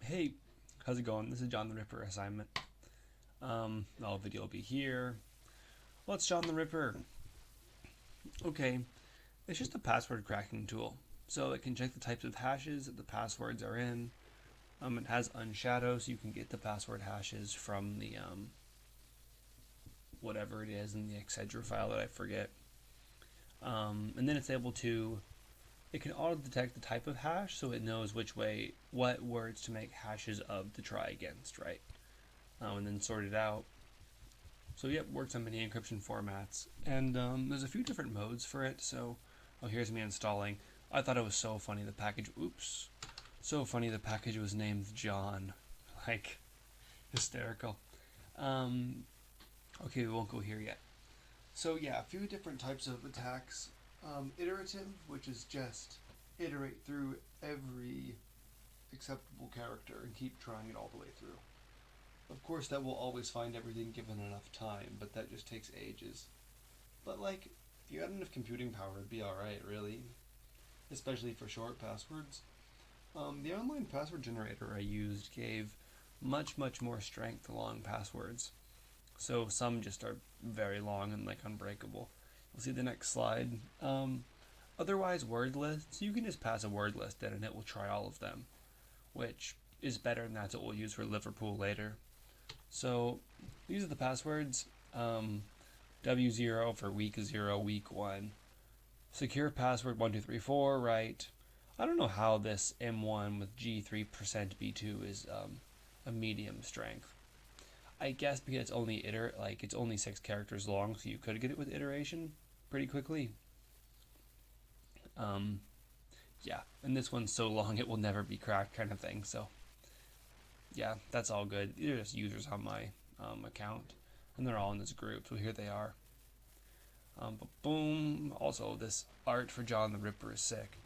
Hey, how's it going? This is John the Ripper assignment. The video will be here. What's John the Ripper? Okay, it's just a password cracking tool. So it can check the types of hashes that the passwords are in. It has unshadow, so you can get the password hashes from the whatever it is in the Excedra file that I forget. And then it's able to. It can auto detect the type of hash, so it knows what words to make hashes of to try against, right? And then sort it out. So yep, works on many encryption formats, and there's a few different modes for it. So, oh, here's me installing. I thought it was so funny the package. Oops, so funny the package was named John, like hysterical. Um, okay, we won't go here yet. So yeah, a few different types of attacks. Iterative, which is just iterate through every acceptable character and keep trying it all the way through. Of course, that will always find everything given enough time, but that just takes ages. But, like, if you had enough computing power, it'd be alright, really. Especially for short passwords. The online password generator I used gave much more strength to long passwords. So some just are very long and, like, unbreakable. You'll see the next slide. Otherwise, word lists, you can just pass a word list in and it will try all of them, which is better, and that's what we'll use for Liverpool later. So these are the passwords. W0 for week 0, week 1. Secure password 1234, right? I don't know how this M1 with G3% B2 is a medium strength. I guess because it's only it's only 6 characters long, so you could get it with iteration pretty quickly. Yeah, and this one's so long it will never be cracked, kind of thing. So yeah, that's all good. These are just users on my account, and they're all in this group. So here they are. But boom. Also, this art for John the Ripper is sick.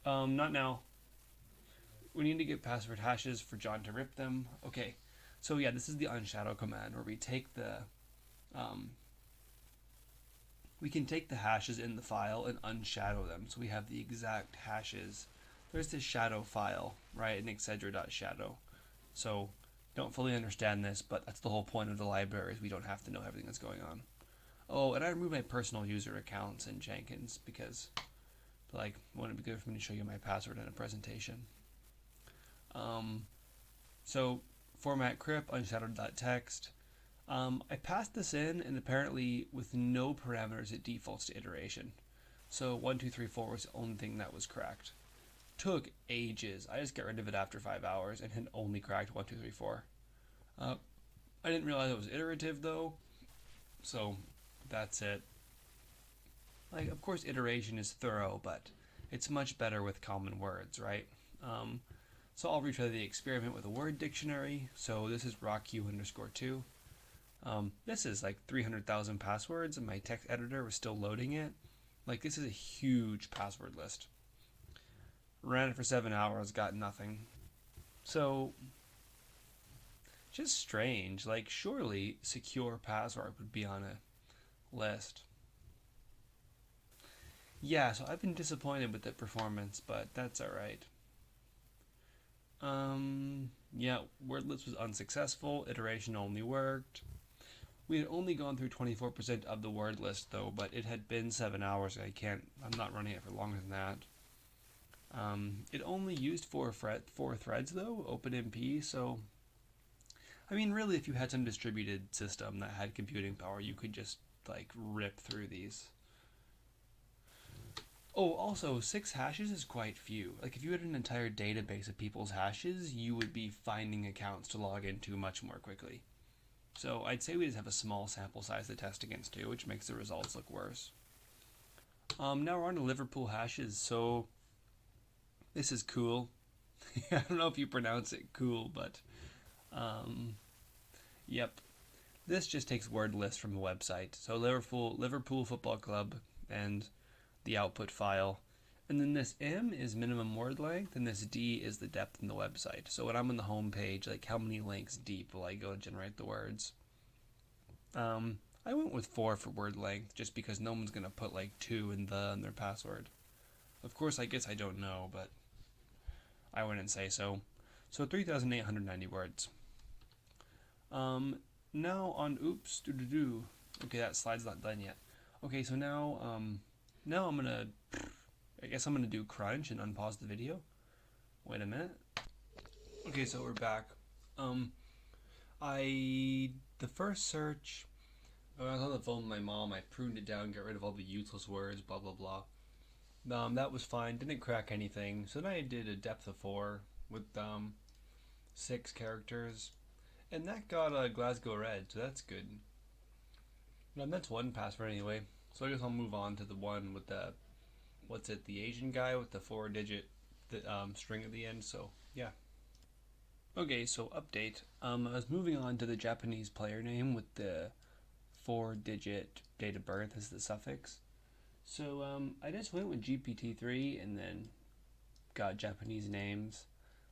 Not now. We need to get password hashes for John to rip them. Okay. So yeah, this is the unshadow command where we can take the hashes in the file and unshadow them. So we have the exact hashes. There's this shadow file, right, in Excedra.shadow. So don't fully understand this, but that's the whole point of the library, is we don't have to know everything that's going on. Oh, and I removed my personal user accounts in Jenkins because, like, it wouldn't be good for me to show you my password in a presentation. So format crypt unshadowed.txt. I passed this in, and apparently with no parameters it defaults to iteration. So 1234 was the only thing that was cracked. Took ages. I just got rid of it after 5 hours and had only cracked 1234. I didn't realize it was iterative though, so that's it. Like, of course, iteration is thorough, but it's much better with common words, right? So I'll retry the experiment with a word dictionary. So this is rockq_2. This is like 300,000 passwords, and my text editor was still loading it. Like, this is a huge password list. Ran it for 7 hours, got nothing. So, just strange. Like, surely secure password would be on a list. Yeah, so I've been disappointed with the performance, but that's alright. Yeah, word list was unsuccessful. Iteration only worked. We had only gone through 24% of the word list though, but it had been 7 hours. I'm not running it for longer than that. It only used four threads though, OpenMP, so I mean, really, if you had some distributed system that had computing power, you could just, like, rip through these. Oh, also, 6 hashes is quite few. Like, if you had an entire database of people's hashes, you would be finding accounts to log into much more quickly. So I'd say we just have a small sample size to test against too, which makes the results look worse. Now we're on to Liverpool hashes. So this is cool. I don't know if you pronounce it cool, but yep. This just takes word lists from the website. So Liverpool Football Club and the output file. And then this M is minimum word length, and this D is the depth in the website. So when I'm on the home page, like, how many links deep will I go to generate the words? I went with 4 for word length, just because no one's gonna put like 2 in their password. Of course, I guess I don't know, but I wouldn't say so. So 3,890 words. Now on oops doo. Okay, that slide's not done yet. Okay, so now I guess I'm gonna do crunch and unpause the video. Wait a minute. Okay, so we're back. The first search, when I was on the phone with my mom, I pruned it down, got rid of all the useless words, blah blah blah. That was fine, didn't crack anything. So then I did a depth of 4 with 6 characters, and that got a Glasgow Red, so that's good. That's one password anyway. So I guess I'll move on to the one with the the Asian guy with the 4-digit string at the end. So yeah. Okay, so update. I was moving on to the Japanese player name with the 4-digit date of birth as the suffix. So I just went with GPT-3 and then got Japanese names.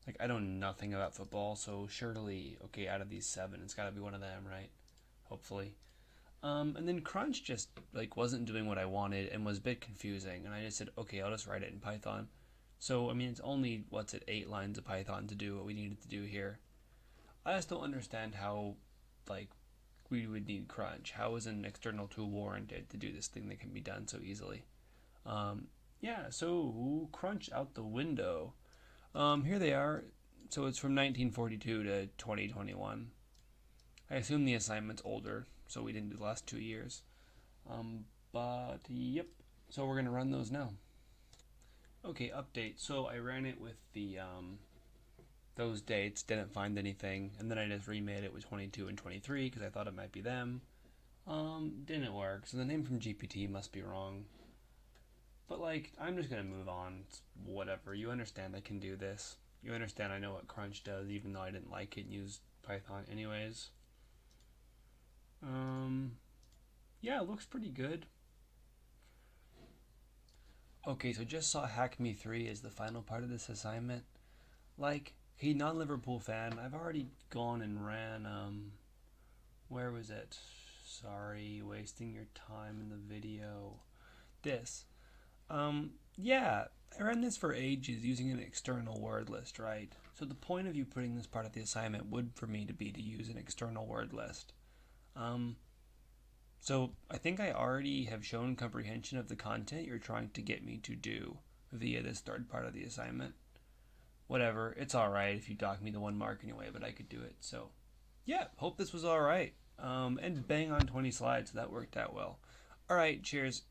Like, I know nothing about football, so surely, okay, out of these 7, it's got to be one of them, right? Hopefully. And then Crunch just like wasn't doing what I wanted and was a bit confusing, and I just said, okay, I'll just write it in Python. So I mean, it's only 8 lines of Python to do what we needed to do here. I just don't understand how like we would need Crunch. How is an external tool warranted to do this thing that can be done so easily? Yeah, so Crunch out the window. Here they are. So it's from 1942 to 2021. I assume the assignment's older, so we didn't do the last 2 years. But yep. So we're gonna run those now. Okay, update. So I ran it with the those dates, didn't find anything, and then I just remade it with 22 and 23 because I thought it might be them. Didn't work. So the name from GPT must be wrong. But like, I'm just gonna move on. It's whatever. You understand I can do this. You understand I know what Crunch does, even though I didn't like it and used Python anyways. Yeah, it looks pretty good. Okay, so just saw Hack Me 3 as the final part of this assignment. Like, hey, non-Liverpool fan, I've already gone and ran, where was it? Sorry, wasting your time in the video. This. Yeah, I ran this for ages using an external word list, right? So the point of you putting this part of the assignment would for me to be to use an external word list. So I think I already have shown comprehension of the content you're trying to get me to do via this third part of the assignment. Whatever, it's alright if you dock me the 1 mark anyway, but I could do it. So yeah, hope this was alright. And bang on 20 slides, so that worked out well. Alright, cheers.